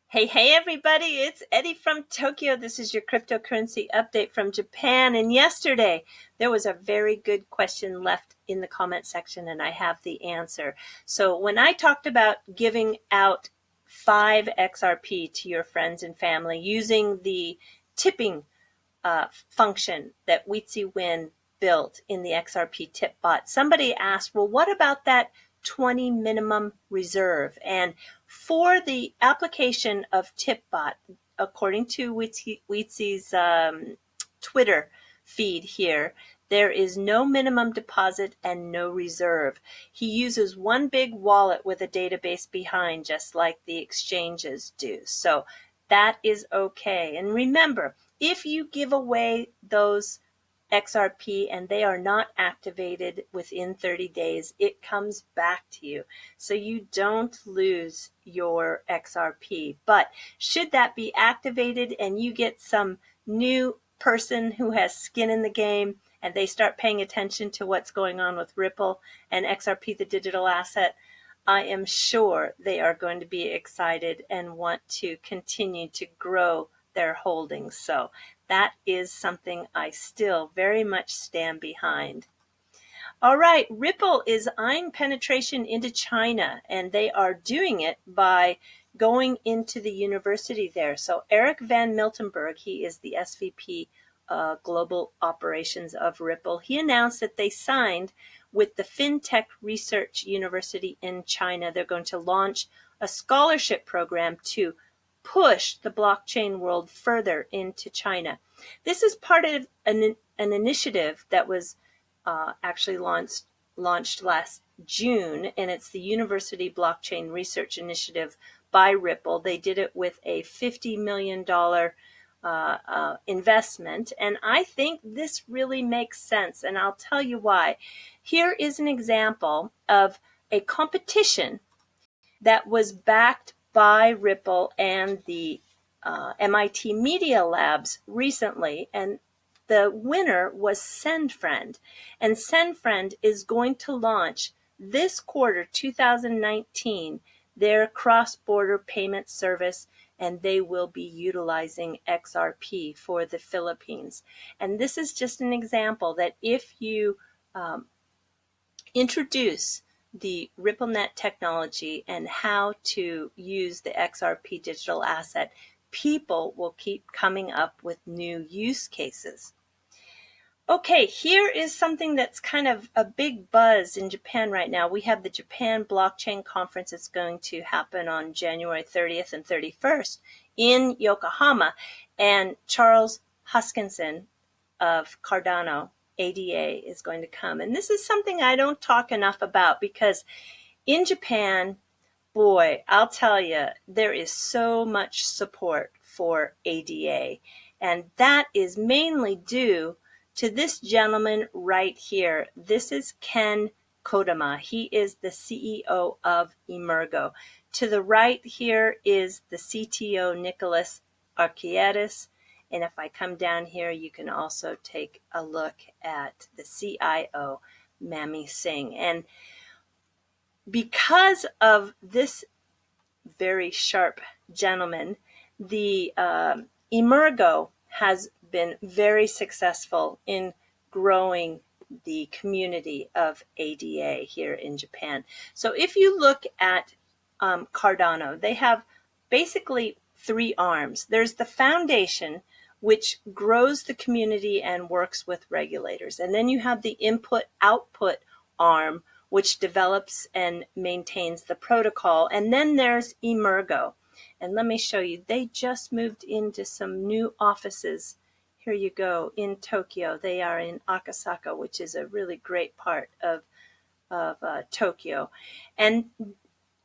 Hey, everybody, it's Eddie from Tokyo. This is your cryptocurrency update from Japan. And yesterday, there was a very good question left in the comment section, and I have the answer. So when I talked about giving out 5 XRP to your friends and family using the tipping function that WeetsiWin built in the XRP tip bot, somebody asked, well, what about that 20 minimum reserve? And for the application of TipBot, according to Weetsy's Twitter feed here, there is no minimum deposit and no reserve. He uses one big wallet with a database behind, just like the exchanges do. So that is okay. And remember, if you give away those XRP and they are not activated within 30 days, it comes back to you. So you don't lose your XRP. But should that be activated and you get some new person who has skin in the game and they start paying attention to what's going on with Ripple and XRP, the digital asset, I am sure they are going to be excited and want to continue to grow their holdings. So that is something I still very much stand behind. All right, Ripple is eyeing penetration into China, and they are doing it by going into the university there. So Eric Van Miltenberg, he is the SVP Global Operations of Ripple. He announced that they signed with the Fintech Research University in China. They're going to launch a scholarship program to push the blockchain world further into China. This is part of an initiative that was actually launched last June, and it's the University Blockchain Research Initiative by Ripple. They did it with a $50 million investment, and I think this really makes sense, and I'll tell you why. Here is an example of a competition that was backed by Ripple and the MIT Media Labs recently, and the winner was SendFriend. And SendFriend is going to launch this quarter, 2019, their cross-border payment service, and they will be utilizing XRP for the Philippines. And this is just an example that if you introduce the RippleNet technology and how to use the XRP digital asset, people will keep coming up with new use cases. Okay, here is something that's kind of a big buzz in Japan right now. We have the Japan Blockchain Conference. It's going to happen on January 30th and 31st in Yokohama. And Charles Hoskinson of Cardano ADA is going to come. And this is something I don't talk enough about because in Japan, boy, I'll tell you, there is so much support for ADA. And that is mainly due to this gentleman right here. This is Ken Kodama. He is the CEO of Emurgo. To the right here is the CTO, Nicholas Archiadis. And if I come down here, you can also take a look at the CIO, Mami Singh. And because of this very sharp gentleman, the Emurgo has been very successful in growing the community of ADA here in Japan. So if you look at Cardano, they have basically 3 arms. There's the foundation, which grows the community and works with regulators. And then you have the input-output arm, which develops and maintains the protocol. And then there's Emurgo. And let me show you, they just moved into some new offices. Here you go, in Tokyo. They are in Akasaka, which is a really great part of Tokyo. And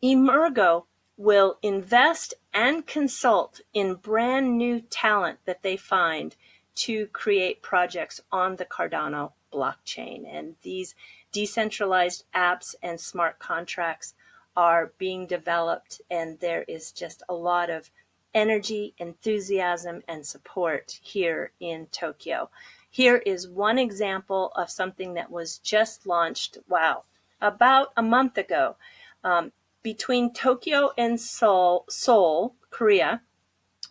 Emurgo will invest and consult in brand new talent that they find to create projects on the Cardano blockchain. And these decentralized apps and smart contracts are being developed, and there is just a lot of energy, enthusiasm, and support here in Tokyo. Here is one example of something that was just launched, wow, about a month ago. between Tokyo and Seoul, Korea,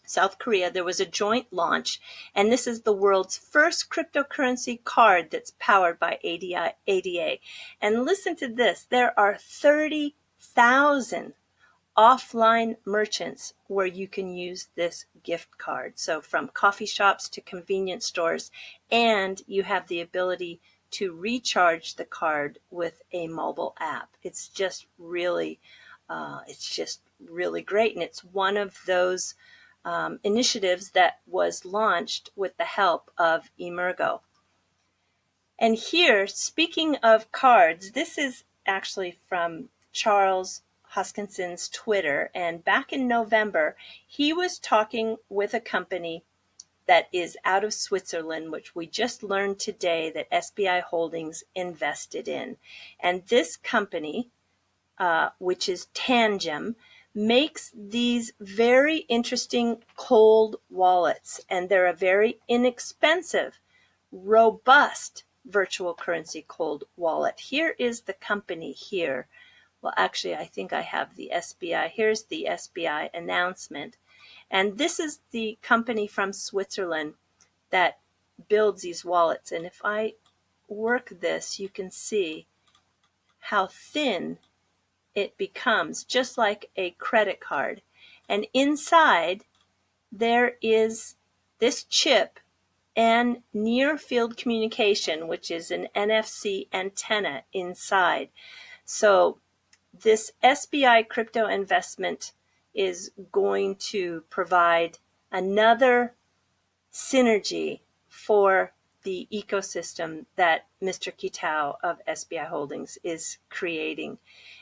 South Korea, there was a joint launch, and this is the world's first cryptocurrency card that's powered by ADA. And listen to this, there are 30,000 offline merchants where you can use this gift card. So from coffee shops to convenience stores, and you have the ability to recharge the card with a mobile app. It's just really great, and it's one of those initiatives that was launched with the help of Emurgo. And here, speaking of cards, this is actually from Charles Hoskinson's Twitter. And back in November, he was talking with a company that is out of Switzerland, which we just learned today that SBI Holdings invested in. And this company, which is Tangem, makes these very interesting cold wallets. And they're a very inexpensive, robust virtual currency cold wallet. Here is the company here. Well, actually, I think I have the SBI. Here's the SBI announcement. And this is the company from Switzerland that builds these wallets. And if I work this, you can see how thin it becomes, just like a credit card. And inside, there is this chip and near field communication, which is an NFC antenna inside. So this SBI crypto investment is going to provide another synergy for the ecosystem that Mr. Kitao of SBI Holdings is creating.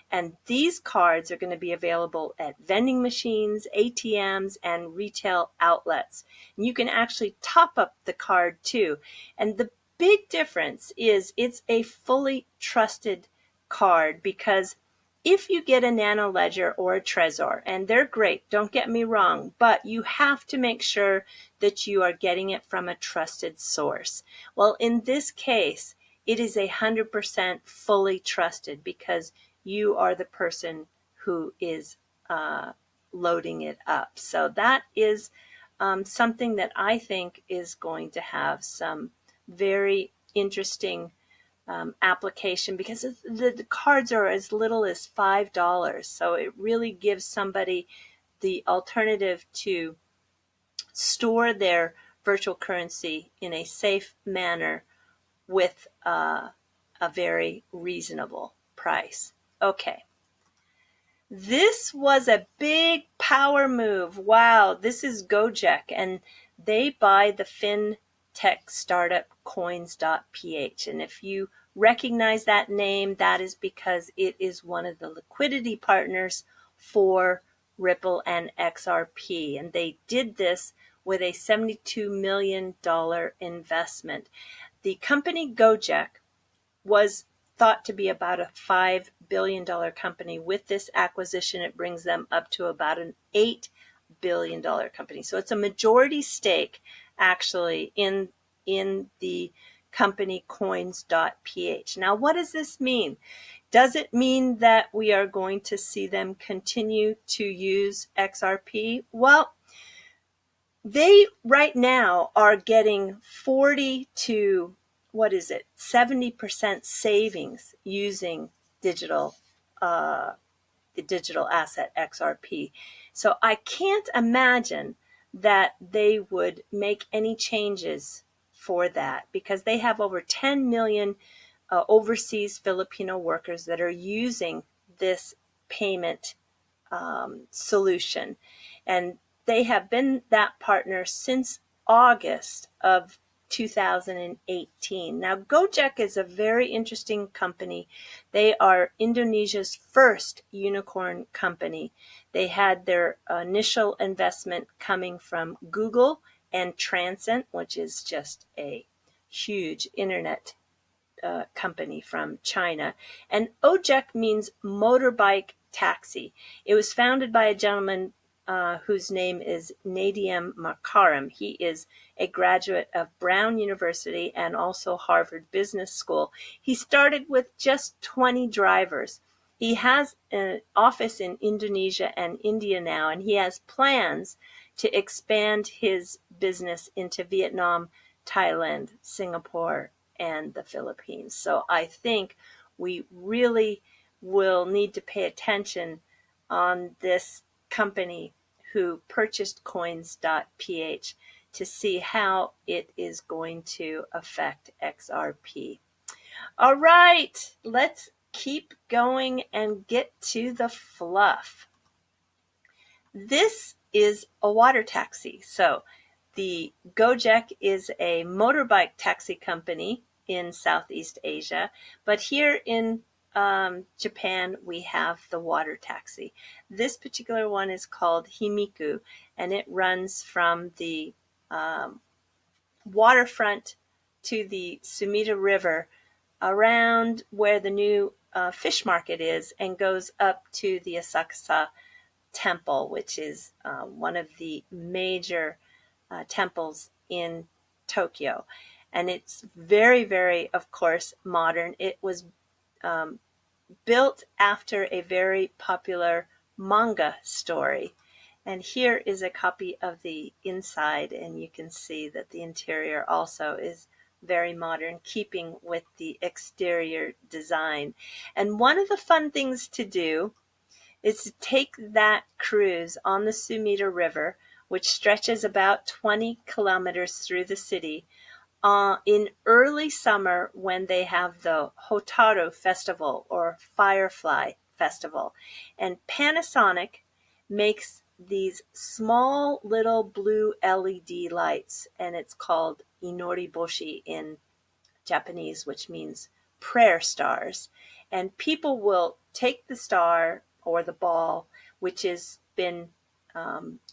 And these cards are going to be available at vending machines, ATMs, and retail outlets. And you can actually top up the card too. And the big difference is it's a fully trusted card, because if you get a Nano Ledger or a Trezor, and they're great, don't get me wrong, but you have to make sure that you are getting it from a trusted source. Well, in this case, it is 100% fully trusted, because you are the person who is loading it up. So that is something that I think is going to have some very interesting application, because the cards are as little as $5. So it really gives somebody the alternative to store their virtual currency in a safe manner with a very reasonable price. Okay. This was a big power move. Wow. This is Go-Jek, and they buy the Fintech startup Coins.ph. And if you recognize that name, that is because it is one of the liquidity partners for Ripple and XRP. And they did this with a $72 million investment. The company Go-Jek was thought to be about a $5 billion company. With this acquisition, it brings them up to about an $8 billion company. So it's a majority stake, actually, in the company Coins.ph. Now, what does this mean? Does it mean that we are going to see them continue to use XRP? Well, they right now are getting 40 to 70% savings using digital the digital asset XRP. So I can't imagine that they would make any changes for that, because they have over 10 million overseas Filipino workers that are using this payment solution. And they have been that partner since August of 2018. Now, Go-Jek is a very interesting company. They are Indonesia's first unicorn company. They had their initial investment coming from Google and Transcend, which is just a huge internet company from China. And Ojek means motorbike taxi. It was founded by a gentleman whose name is Nadim Makarim. He is a graduate of Brown University and also Harvard Business School. He started with just 20 drivers. He has an office in Indonesia and India now, and he has plans to expand his business into Vietnam, Thailand, Singapore, and the Philippines. So I think we really will need to pay attention on this company who purchased Coins.ph to see how it is going to affect XRP. All right, let's keep going and get to the fluff. This is a water taxi. So the Go-Jek is a motorbike taxi company in Southeast Asia, but here in Japan, we have the water taxi. This particular one is called Himiku, and it runs from the waterfront to the Sumida River around where the new fish market is and goes up to the Asakusa Temple, which is one of the major temples in Tokyo. And it's very, very, of course, modern. It was built after a very popular manga story. And here is a copy of the inside, and you can see that the interior also is very modern, keeping with the exterior design. And one of the fun things to do is to take that cruise on the Sumida River, which stretches about 20 kilometers through the city, in early summer when they have the Hotaru Festival or Firefly Festival. And Panasonic makes these small little blue LED lights, and it's called Inoriboshi in Japanese, which means prayer stars. And people will take the star or the ball, which has been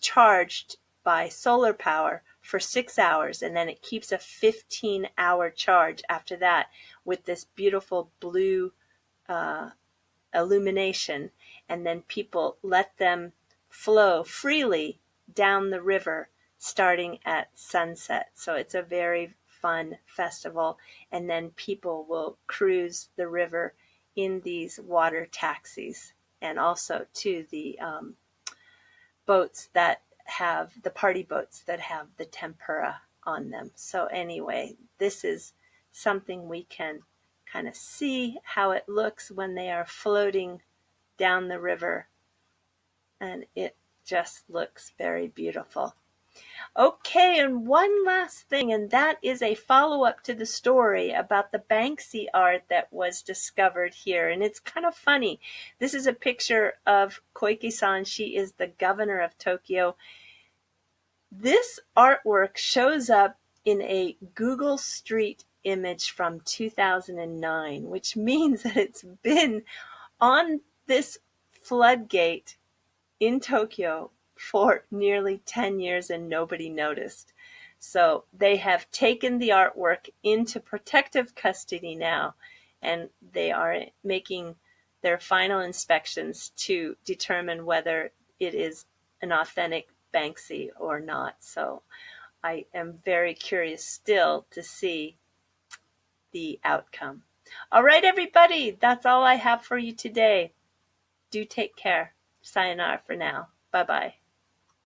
charged by solar power for 6 hours, and then it keeps a 15-hour charge after that with this beautiful blue illumination, and then people let them flow freely down the river starting at sunset. So it's a very fun festival, and then people will cruise the river in these water taxis, and also to the boats that have the party boats that have the tempura on them. So anyway, this is something we can kind of see how it looks when they are floating down the river, and it just looks very beautiful. Okay, and one last thing, and that is a follow-up to the story about the Banksy art that was discovered here. And it's kind of funny. This is a picture of Koike-san. She is the governor of Tokyo. This artwork shows up in a Google Street image from 2009, which means that it's been on this floodgate in Tokyo for nearly 10 years and nobody noticed. So they have taken the artwork into protective custody now, and they are making their final inspections to determine whether it is an authentic Banksy or not. So I am very curious still to see the outcome. All right, everybody, that's all I have for you today. Do take care. Sayonara for now. Bye-bye.